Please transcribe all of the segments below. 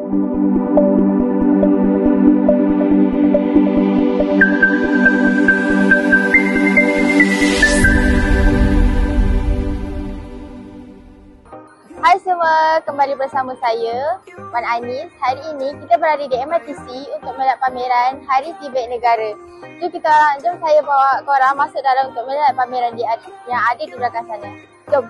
Hai semua, kembali bersama saya, Wan Anis. Hari ini kita berada di MRTC untuk melihat pameran Hari Tibet Negara. Jom saya bawa korang masuk dalam untuk melihat pameran yang ada di belakang sana. Jom.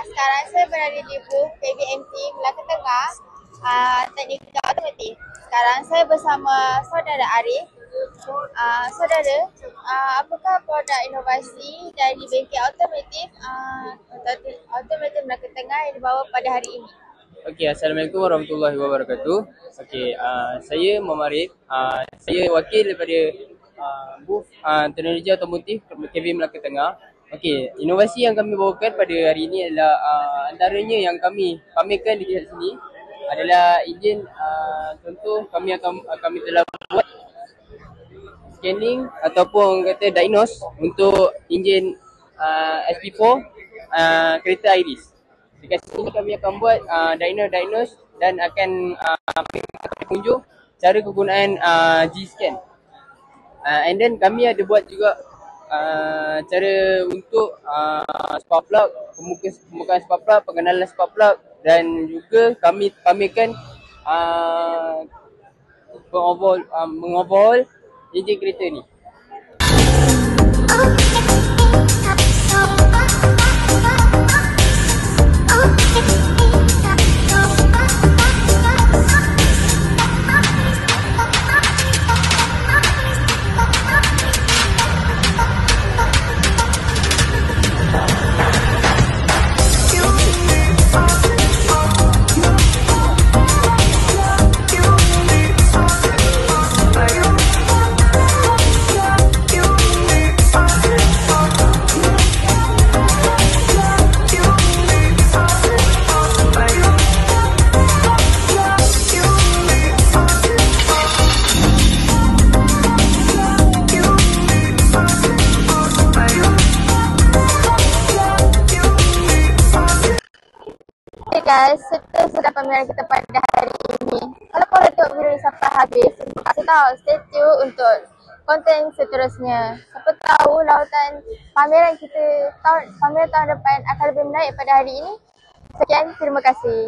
Sekarang saya berada di booth PBMT Melaka Tengah, Teknikal Automotif. Sekarang saya bersama saudara Arif. Saudara, apakah produk inovasi dari bengkel automotif Melaka Tengah yang dibawa pada hari ini? Okey, Assalamualaikum warahmatullahi wabarakatuh. Okey, saya Muhammad Arif. Saya wakil daripada booth teknologi automotif KB Melaka Tengah. Okey, inovasi yang kami bawakan pada hari ini adalah antaranya yang kami pamerkan di sini adalah enjin. Contoh kami telah buat scanning ataupun kata diagnose untuk enjin SP4 kereta Iris. Dekat sini kami akan buat diagnose dan akan tunjuk cara kegunaan G-scan. And then kami ada buat juga cara untuk spark plug, pembukaan spark plug, pengenalan spark plug, dan juga kami pamerkan mengoverhaul enjin kereta ni. Guys, itu sudah pameran kita pada hari ini. Kalau korang tengok video ni sampai habis, kasih tahu, stay tune untuk konten seterusnya. Siapa tahu lautan pameran tahun depan akan lebih menarik pada hari ini. Sekian, terima kasih.